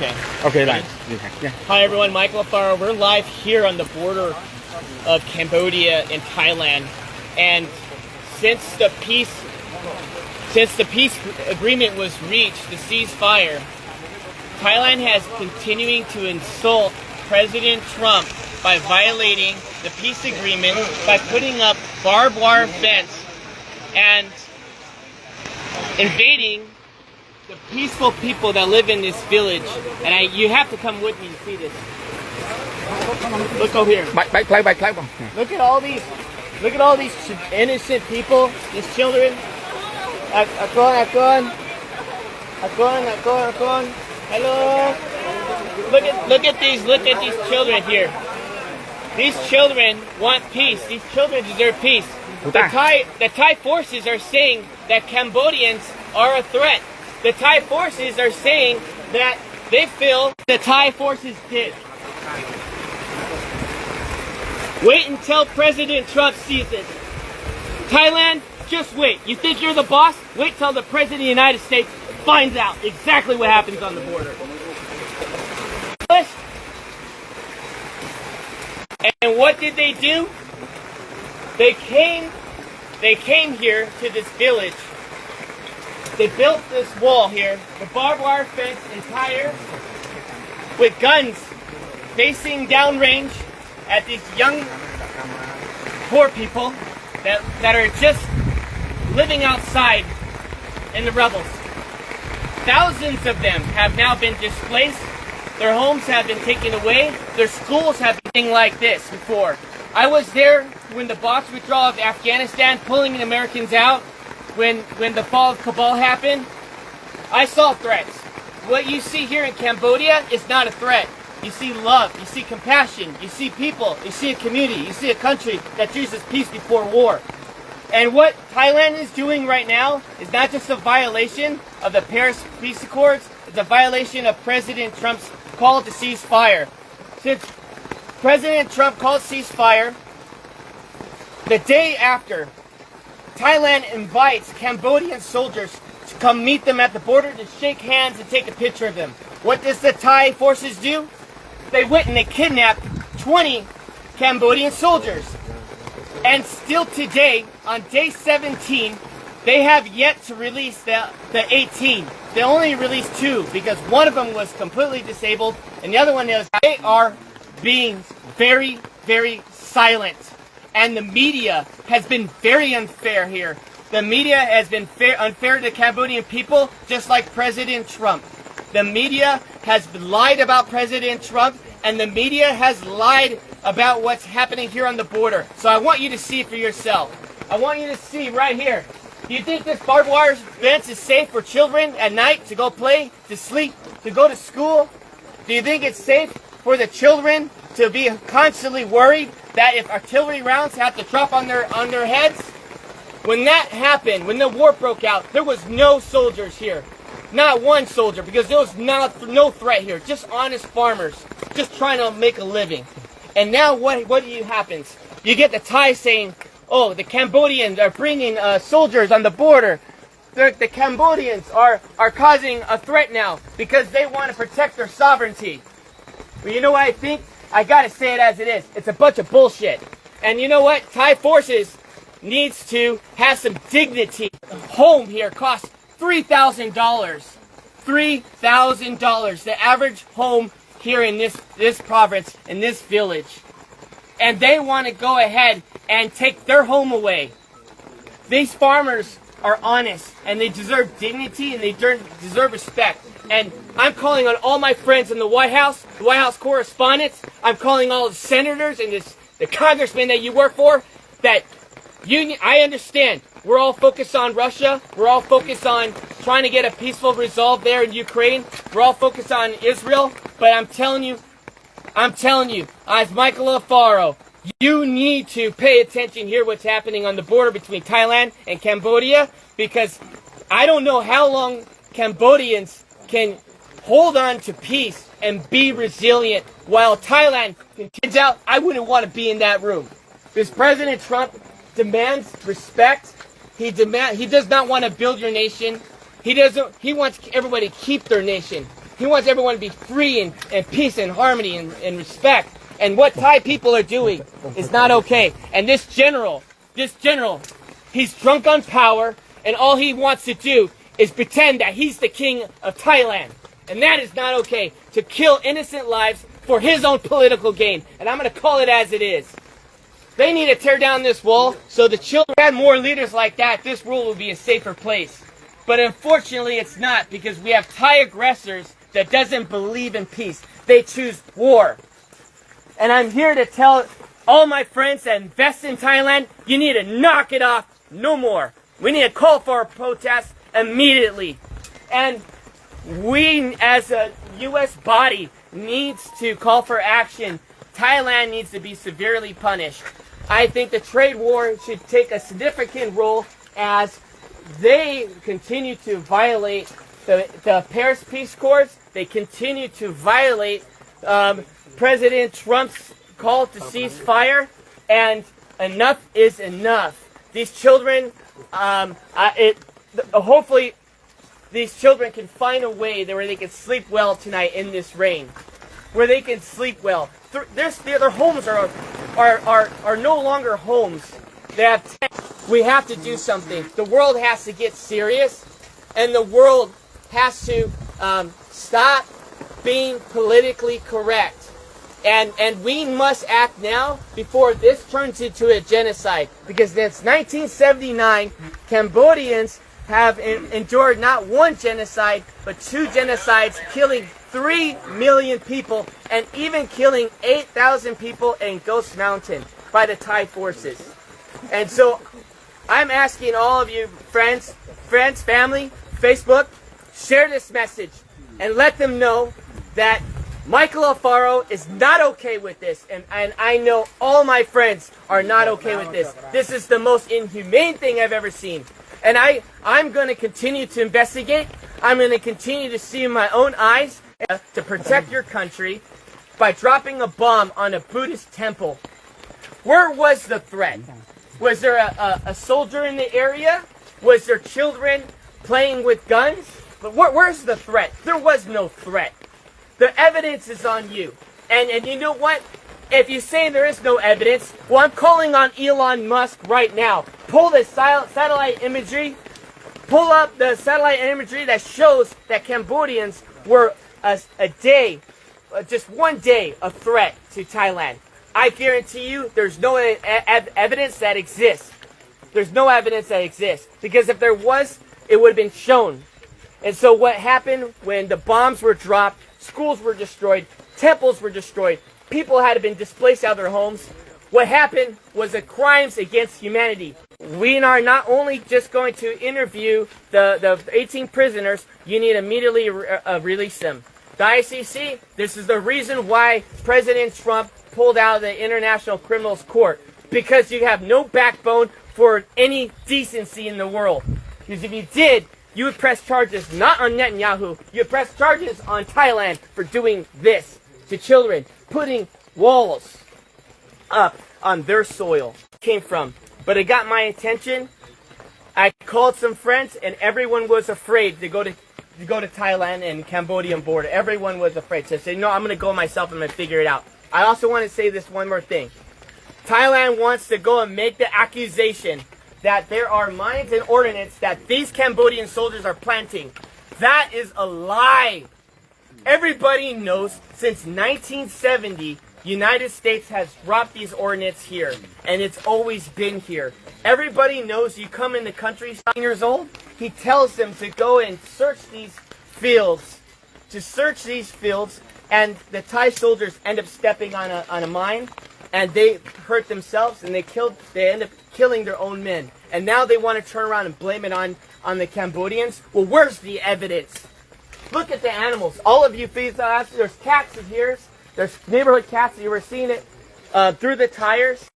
Okay. Okay, right. Yeah. Hi everyone, Michael Alfaro. We're live here on the border of Cambodia and Thailand, and since the peace agreement was reached, the ceasefire, Thailand has continuing to insult President Trump by violating the peace agreement by putting up barbed wire fence and invading the peaceful people that live in this village. And you have to come with me to see this. Look over here. Look at all these innocent people, these children. Akon. Hello. Look at these children here. These children want peace. These children deserve peace. The Thai forces are saying that Cambodians are a threat. The Thai forces are saying that they feel the Thai forces did. Wait until President Trump sees it. Thailand, just wait. You think you're the boss? Wait till the President of the United States finds out exactly what happens on the border. And what did they do? They came here to this village. They built this wall here, the barbed wire fence entire, with guns facing downrange at these young, poor people that are just living outside in the rebels. Thousands of them have now been displaced. Their homes have been taken away. Their schools have been like this before. I was there when the Box withdrawal of Afghanistan, pulling the Americans out, when the fall of Kabul happened. I saw threats. What you see here in Cambodia is not a threat. You see love, you see compassion, you see people, you see a community, you see a country that chooses peace before war. And what Thailand is doing right now is not just a violation of the Paris Peace Accords, it's a violation of President Trump's call to ceasefire. Since President Trump called ceasefire, the day after, Thailand invites Cambodian soldiers to come meet them at the border to shake hands and take a picture of them. What does the Thai forces do? They went and they kidnapped 20 Cambodian soldiers. And still today, on day 17, they have yet to release the 18. They only released 2 because one of them was completely disabled and the other one is. They are being very, very silent. And the media has been very unfair here. The media has been unfair to the Cambodian people, just like President Trump. The media has lied about President Trump, and the media has lied about what's happening here on the border. So I want you to see for yourself. I want you to see right here. Do you think this barbed wire fence is safe for children at night to go play, to sleep, to go to school? Do you think it's safe for the children to be constantly worried that if artillery rounds have to drop on their heads? When that happened, when the war broke out, there was no soldiers here. Not one soldier, because there was no threat here. Just honest farmers, just trying to make a living. And now what happens? You get the Thai saying, oh, the Cambodians are bringing soldiers on the border. The Cambodians are causing a threat now because they want to protect their sovereignty. But you know what I think? I gotta say it as it is. It's a bunch of bullshit. And you know what? Thai forces needs to have some dignity. A home here costs $3,000. $3,000. The average home here in this province, in this village. And they want to go ahead and take their home away. These farmers are honest, and they deserve dignity, and they deserve respect. And I'm calling on all my friends in the White House correspondents. I'm calling all the senators and the congressmen that you work for. That I understand. We're all focused on Russia. We're all focused on trying to get a peaceful resolve there in Ukraine. We're all focused on Israel. But I'm telling you, as Michael Alfaro, you need to pay attention here what's happening on the border between Thailand and Cambodia, because I don't know how long Cambodians can hold on to peace and be resilient while Thailand continues out. I wouldn't want to be in that room. Because President Trump demands respect. He does not want to build your nation. He wants everybody to keep their nation. He wants everyone to be free and peace and harmony and respect. And what Thai people are doing is not okay. And this general, he's drunk on power, and all he wants to do is pretend that he's the king of Thailand. And that is not okay, to kill innocent lives for his own political gain. And I'm going to call it as it is. They need to tear down this wall so the children had more leaders like that. This world will be a safer place. But unfortunately, it's not, because we have Thai aggressors that doesn't believe in peace. They choose war. And I'm here to tell all my friends that invest in Thailand, you need to knock it off no more. We need to call for a protest immediately. And we, as a U.S. body, needs to call for action. Thailand needs to be severely punished. I think the trade war should take a significant role as they continue to violate the Paris Peace Accords. They continue to violate President Trump's call to cease fire, and enough is enough. These children, hopefully, these children can find a way where they can sleep well tonight in this rain, where they can sleep well. Their homes are no longer homes. We have to do something. The world has to get serious, and the world has to stop being politically correct. And we must act now before this turns into a genocide. Because since 1979, Cambodians have endured not one genocide, but two genocides, killing 3 million people, and even killing 8,000 people in Ghost Mountain by the Thai forces. And so I'm asking all of you, friends, family, Facebook, share this message and let them know that Michael Alfaro is not okay with this, and I know all my friends are not okay with this. This is the most inhumane thing I've ever seen. And I'm going to continue to investigate. I'm going to continue to see in my own eyes to protect your country by dropping a bomb on a Buddhist temple. Where was the threat? Was there a soldier in the area? Was there children playing with guns? But where's the threat? There was no threat. The evidence is on you. And you know what? If you say there is no evidence, well, I'm calling on Elon Musk right now. Pull the satellite imagery. Pull up the satellite imagery that shows that Cambodians were just one day, a threat to Thailand. I guarantee you there's no evidence that exists. There's no evidence that exists. Because if there was, it would have been shown. And so what happened when the bombs were dropped, schools were destroyed, temples were destroyed, people had been displaced out of their homes. What happened was the crimes against humanity. We are not only just going to interview the 18 prisoners, you need to immediately release them. The ICC, this is the reason why President Trump pulled out of the International Criminals Court. Because you have no backbone for any decency in the world. Because if you did, you would press charges not on Netanyahu, you would press charges on Thailand for doing this to children, putting walls up on their soil. Came from. But it got my attention. I called some friends, and everyone was afraid to go to Thailand and Cambodian border. Everyone was afraid. So I said, no, I'm going to go myself, I'm going to figure it out. I also want to say this one more thing. Thailand wants to go and make the accusation that there are mines and ordnance that these Cambodian soldiers are planting. That is a lie. Everybody knows since 1970, United States has dropped these ordnance here, and it's always been here. Everybody knows you come in the country 7 years old, he tells them to go and search these fields. And the Thai soldiers end up stepping on a mine, and they hurt themselves, and they end up killing their own men. And now they want to turn around and blame it on the Cambodians. Well, where's the evidence? Look at the animals. All of you, there's cats in here. There's neighborhood cats. You were seeing it through the tires.